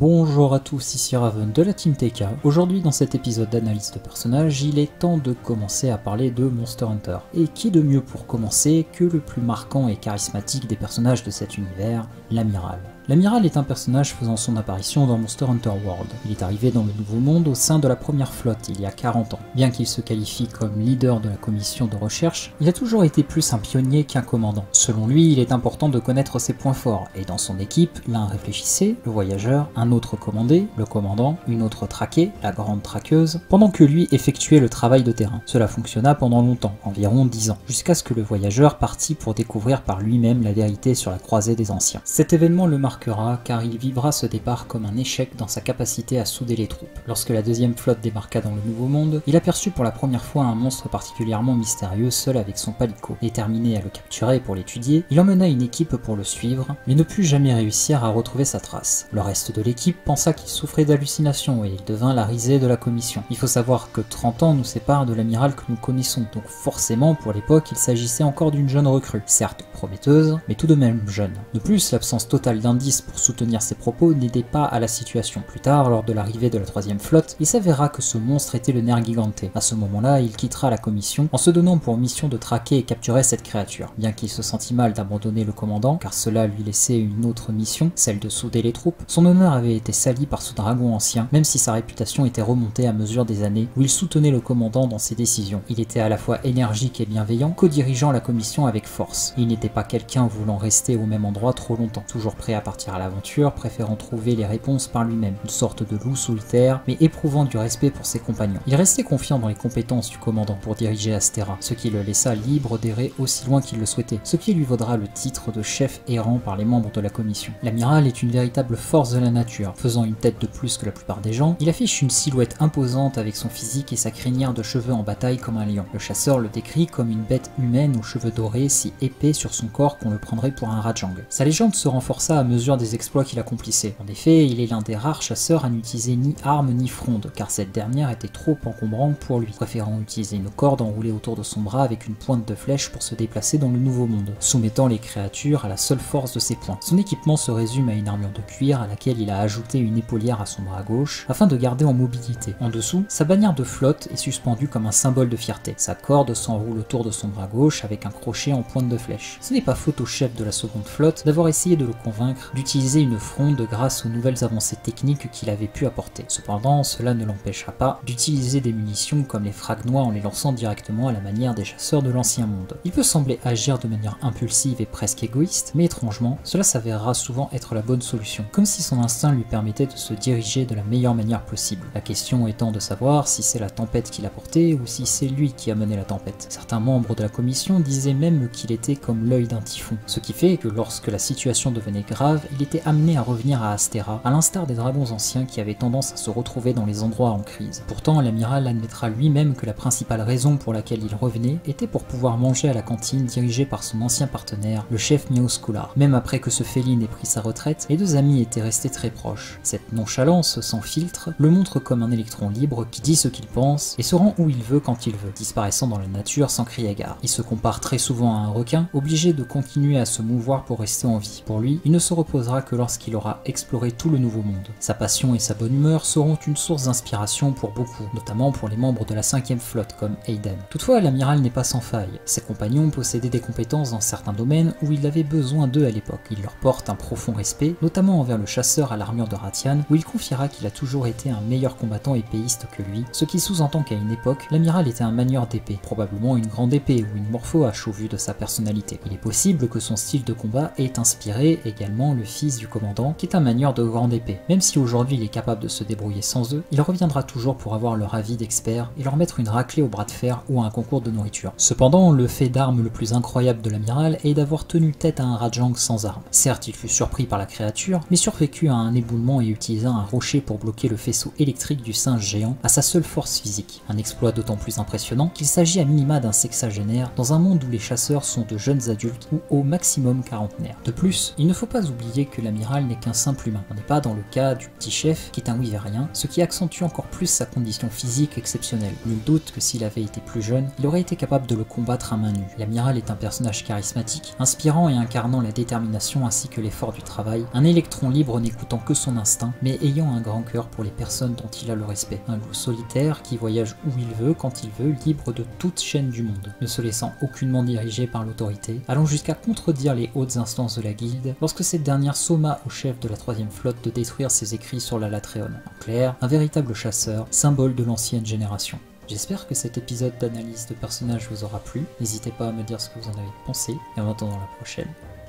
Bonjour à tous, ici Raven de la Team TK. Aujourd'hui dans cet épisode d'analyse de personnages, il est temps de commencer à parler de Monster Hunter. Et qui de mieux pour commencer que le plus marquant et charismatique des personnages de cet univers, l'Amiral. L'Amiral est un personnage faisant son apparition dans Monster Hunter World. Il est arrivé dans le Nouveau Monde au sein de la première flotte il y a 40 ans. Bien qu'il se qualifie comme leader de la commission de recherche, il a toujours été plus un pionnier qu'un commandant. Selon lui, il est important de connaître ses points forts, et dans son équipe, l'un réfléchissait, le voyageur, un autre commandait, le commandant, une autre traquait, la grande traqueuse, pendant que lui effectuait le travail de terrain. Cela fonctionna pendant longtemps, environ 10 ans, jusqu'à ce que le voyageur partit pour découvrir par lui-même la vérité sur la croisée des anciens. Cet événement le marquera car il vivra ce départ comme un échec dans sa capacité à souder les troupes. Lorsque la deuxième flotte débarqua dans le Nouveau Monde, il aperçut pour la première fois un monstre particulièrement mystérieux seul avec son palico. Déterminé à le capturer pour l'étudier, il emmena une équipe pour le suivre, mais ne put jamais réussir à retrouver sa trace. Le reste de l'équipe pensa qu'il souffrait d'hallucinations et il devint la risée de la commission. Il faut savoir que 30 ans nous séparent de l'amiral que nous connaissons, donc forcément pour l'époque il s'agissait encore d'une jeune recrue, certes prometteuse, mais tout de même jeune. De plus, l'absence totale d'indices pour soutenir ses propos n'aidait pas à la situation. Plus tard, lors de l'arrivée de la troisième flotte, il s'avéra que ce monstre était le Nergigante. À ce moment-là, il quittera la commission en se donnant pour mission de traquer et capturer cette créature. Bien qu'il se sentît mal d'abandonner le commandant, car cela lui laissait une autre mission, celle de souder les troupes, son honneur avait été sali par ce dragon ancien, même si sa réputation était remontée à mesure des années où il soutenait le commandant dans ses décisions. Il était à la fois énergique et bienveillant, co-dirigeant la commission avec force. Il n'était pas quelqu'un voulant rester au même endroit trop longtemps, toujours prêt à partir à l'aventure, préférant trouver les réponses par lui-même, une sorte de loup solitaire, mais éprouvant du respect pour ses compagnons. Il restait confiant dans les compétences du commandant pour diriger Astera, ce qui le laissa libre d'errer aussi loin qu'il le souhaitait, ce qui lui vaudra le titre de chef errant par les membres de la commission. L'amiral est une véritable force de la nature, faisant une tête de plus que la plupart des gens, il affiche une silhouette imposante avec son physique et sa crinière de cheveux en bataille comme un lion. Le chasseur le décrit comme une bête humaine aux cheveux dorés si épais sur son corps qu'on le prendrait pour un Rajang. Sa légende se renforça à mesure des exploits qu'il accomplissait. En effet, il est l'un des rares chasseurs à n'utiliser ni arme ni fronde, car cette dernière était trop encombrante pour lui, préférant utiliser une corde enroulée autour de son bras avec une pointe de flèche pour se déplacer dans le Nouveau Monde, soumettant les créatures à la seule force de ses poings. Son équipement se résume à une armure de cuir à laquelle il a ajouté une épaulière à son bras gauche, afin de garder en mobilité. En dessous, sa bannière de flotte est suspendue comme un symbole de fierté. Sa corde s'enroule autour de son bras gauche avec un crochet en pointe de flèche. Ce n'est pas faute au chef de la seconde flotte d'avoir essayé de le convaincre d'utiliser une fronde grâce aux nouvelles avancées techniques qu'il avait pu apporter. Cependant, cela ne l'empêchera pas d'utiliser des munitions comme les fragnois en les lançant directement à la manière des chasseurs de l'Ancien Monde. Il peut sembler agir de manière impulsive et presque égoïste, mais étrangement, cela s'avérera souvent être la bonne solution, comme si son instinct lui permettait de se diriger de la meilleure manière possible. La question étant de savoir si c'est la tempête qui l'a porté ou si c'est lui qui a mené la tempête. Certains membres de la commission disaient même qu'il était comme l'œil d'un typhon, ce qui fait que lorsque la situation devenait grave, il était amené à revenir à Astera, à l'instar des dragons anciens qui avaient tendance à se retrouver dans les endroits en crise. Pourtant, l'amiral admettra lui-même que la principale raison pour laquelle il revenait était pour pouvoir manger à la cantine dirigée par son ancien partenaire, le chef Miauskular. Même après que ce féline ait pris sa retraite, les deux amis étaient restés très proches. Cette nonchalance sans filtre le montre comme un électron libre qui dit ce qu'il pense et se rend où il veut quand il veut, disparaissant dans la nature sans crier gare. Il se compare très souvent à un requin, obligé de continuer à se mouvoir pour rester en vie. Pour lui, il ne se reposera que lorsqu'il aura exploré tout le Nouveau Monde. Sa passion et sa bonne humeur seront une source d'inspiration pour beaucoup, notamment pour les membres de la 5e flotte comme Aiden. Toutefois, l'amiral n'est pas sans faille. Ses compagnons possédaient des compétences dans certains domaines où il avait besoin d'eux à l'époque. Il leur porte un profond respect, notamment envers le chasseur à l'armure de Ratian, où il confiera qu'il a toujours été un meilleur combattant épéiste que lui, ce qui sous-entend qu'à une époque, l'amiral était un manieur d'épée, probablement une grande épée ou une morpho-hache au vu de sa personnalité. Il est possible que son style de combat ait inspiré également le fils du commandant, qui est un manieur de grande épée. Même si aujourd'hui il est capable de se débrouiller sans eux, il reviendra toujours pour avoir leur avis d'expert et leur mettre une raclée au bras de fer ou à un concours de nourriture. Cependant, le fait d'armes le plus incroyable de l'amiral est d'avoir tenu tête à un Rajang sans armes. Certes, il fut surpris par la créature, mais survécut à un éboulement et utilisa un rocher pour bloquer le faisceau électrique du singe géant à sa seule force physique. Un exploit d'autant plus impressionnant qu'il s'agit à minima d'un sexagénaire dans un monde où les chasseurs sont de jeunes adultes ou au maximum quarantenaires. De plus, il ne faut pas oublier oublier que l'amiral n'est qu'un simple humain. On n'est pas dans le cas du petit chef qui est un wyvérien, ce qui accentue encore plus sa condition physique exceptionnelle. Nul doute que s'il avait été plus jeune, il aurait été capable de le combattre à main nue. L'amiral est un personnage charismatique, inspirant et incarnant la détermination ainsi que l'effort du travail, un électron libre n'écoutant que son instinct, mais ayant un grand cœur pour les personnes dont il a le respect. Un loup solitaire qui voyage où il veut, quand il veut, libre de toute chaîne du monde, ne se laissant aucunement diriger par l'autorité, allant jusqu'à contredire les hautes instances de la guilde lorsque cette dernière somma au chef de la 3e flotte de détruire ses écrits sur la Latréon. En clair, un véritable chasseur, symbole de l'ancienne génération. J'espère que cet épisode d'analyse de personnages vous aura plu, n'hésitez pas à me dire ce que vous en avez pensé, et en attendant la prochaine,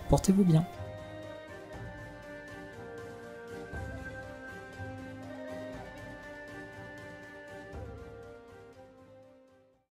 portez-vous bien.